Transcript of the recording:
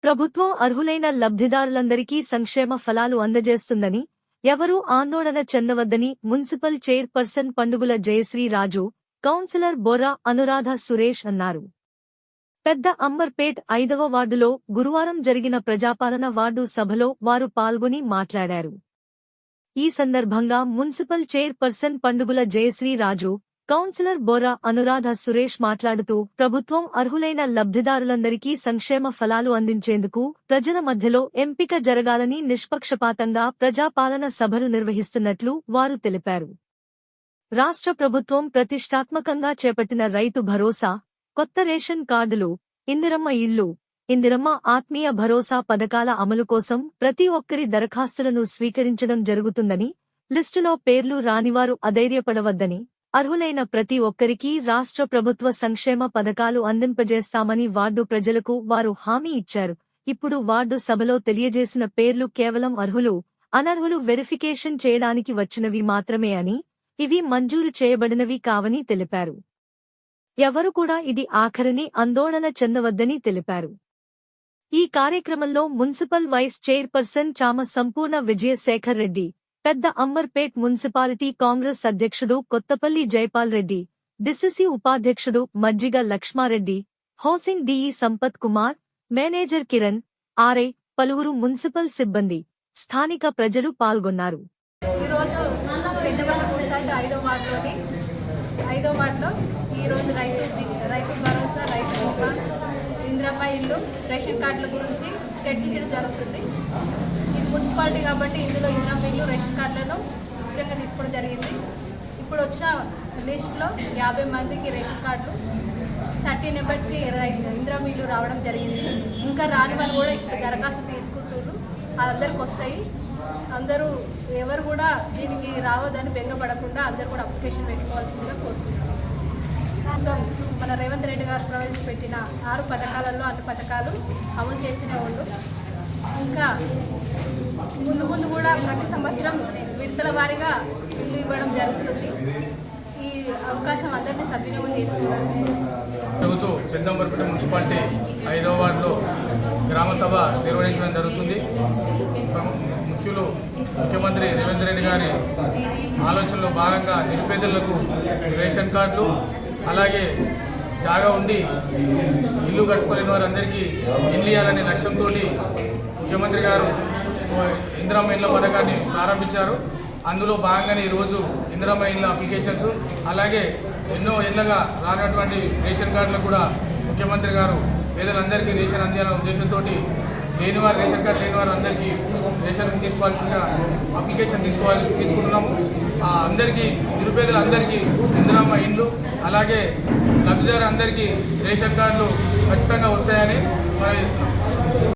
ప్రభుత్వం అర్హులైన లబ్ధిదారులందరికీ సంక్షేమ ఫలాలు అందజేస్తుందని, ఎవరూ ఆందోళన చెందవద్దని మున్సిపల్ చైర్పర్సన్ పండుగుల జయశ్రీ రాజు, కౌన్సిలర్ బొర్రా అనురాధ సురేష్ అన్నారు. పెద్ద అంబర్పేట్ 5వ వార్డులో గురువారం జరిగిన ప్రజాపాలన వార్డు సభలో వారు పాల్గొని మాట్లాడారు. ఈ సందర్భంగా మున్సిపల్ చైర్పర్సన్ పండుగుల జయశ్రీ రాజు, కౌన్సిలర్ బొర్రా అనురాధ సురేష్ మాట్లాడుతూ ప్రభుత్వం అర్హులైన లబ్ధిదారులందరికీ సంక్షేమ ఫలాలు అందించేందుకు ప్రజల మధ్యలో ఎంపిక జరగాలని నిష్పక్షపాతంగా ప్రజాపాలన సభలు నిర్వహిస్తున్నట్లు వారు తెలిపారు. రాష్ట్ర ప్రభుత్వం ప్రతిష్టాత్మకంగా చేపట్టిన రైతు భరోసా, కొత్త రేషన్ కార్డులు, ఇందిరమ్మ ఇళ్లు, ఇందిరమ్మ ఆత్మీయ భరోసా పథకాల అమలు కోసం ప్రతి ఒక్కరి దరఖాస్తులను స్వీకరించడం జరుగుతుందని, లిస్టులో పేర్లు రానివారు అధైర్యపడవద్దని, అర్హులైన ప్రతి ఒక్కరికీ రాష్ట్ర ప్రభుత్వ సంక్షేమ పథకాలు అందింపజేస్తామని వార్డు ప్రజలకు వారు హామీ ఇచ్చారు. ఇప్పుడు వార్డు సభలో తెలియజేసిన పేర్లు కేవలం అర్హులు, అనర్హులు వెరిఫికేషన్ చేయడానికి వచ్చినవి మాత్రమే అని, ఇవి మంజూరు చేయబడినవి కావని తెలిపారు. ఎవరు కూడా ఇది ఆఖరిని ఆందోళన చెందవద్దని తెలిపారు. ఈ కార్యక్రమంలో మున్సిపల్ వైస్ చైర్పర్సన్ చామ సంపూర్ణ విజయశేఖర్ రెడ్డి, పెద్ద అంబర్పేట్ మున్సిపాలిటీ కాంగ్రెస్ అధ్యక్షుడు కొత్తపల్లి జైపాల్ రెడ్డి, డిసిసి ఉపాధ్యక్షుడు Majjiga Lakshma Reddy, housing DE Sampath Kumar, manager Kiran, RI, పలువురు మున్సిపల్ సిబ్బంది, స్థానిక ప్రజలు పాల్గొన్నారు. ఐదో వార్డులో ఈరోజు రైతు భరోసా, రైతు బీమా, ఇందిరమ్మ ఇల్లు, రేషన్ కార్డుల గురించి చర్చించడం జరుగుతుంది. ఇది మున్సిపాలిటీ కాబట్టి ఇందులో ఇందిరమ్మ ఇల్లు, రేషన్ కార్డులను ముఖ్యంగా తీసుకోవడం జరిగింది. ఇప్పుడు వచ్చిన లిస్టులో 50 మందికి రేషన్ కార్డులు, 30 మెంబర్స్కి ఇందిరమ్మ ఇల్లు రావడం జరిగింది. ఇంకా రాని వాళ్ళు కూడా ఇక్కడ దరఖాస్తు తీసుకుంటున్నారు, అందరికి వస్తాయి. అందరూ ఎవరు కూడా దీనికి రావద్దని బెంగపడకుండా అందరూ కూడా అప్లికేషన్ పెట్టుకోవాల్సిందిగా కోరుతున్నాం. మన రేవంత్ రెడ్డి గారు ప్రవేశపెట్టిన 6 పథకాలలో అన్ని పథకాలు అమలు చేసిన వాళ్ళు ఇంకా ముందు కూడా ప్రతి సంవత్సరం విడతల వారీగా ఇల్లు ఇవ్వడం జరుగుతుంది. ఈ అవకాశం అందరినీ సద్వినియోగం చేసుకుంటారు. రోజు పెద్ద అంబర్పేట మున్సిపాలిటీ 5వ వార్డులో గ్రామ సభ నిర్వహించడం జరుగుతుంది. ముఖ్యమంత్రి రేవంత్ రెడ్డి గారి ఆలోచనలో భాగంగా నిరుపేదలకు రేషన్ కార్డులు, అలాగే జాగా ఉండి ఇల్లు కట్టుకోలేని వారందరికీ ఇల్లు ఇవ్వాలనే లక్ష్యంతో ముఖ్యమంత్రి గారు ఇందిరమ్మ ఇళ్ళ పథకాన్ని ప్రారంభించారు. అందులో భాగంగానే ఈరోజు ఇందిరమ్మ ఇళ్ళ అప్లికేషన్స్, అలాగే ఎన్నో ఏళ్ళగా రానటువంటి రేషన్ కార్డులకు కూడా ముఖ్యమంత్రి గారు పేదలందరికీ రేషన్ అందించాలనే ఉద్దేశంతో లేనివారు రేషన్ కార్డు లేని వారు అందరికీ రేషన్ తీసుకోవాల్సిందిగా అప్లికేషన్ తీసుకుంటున్నాము. అందరికీ నిరుపేదలందరికీ ఇందిరమ్మ ఇండ్లు, అలాగే లబ్ధిదారు అందరికీ రేషన్ కార్డులు ఖచ్చితంగా వస్తాయని మనం చేస్తున్నాం.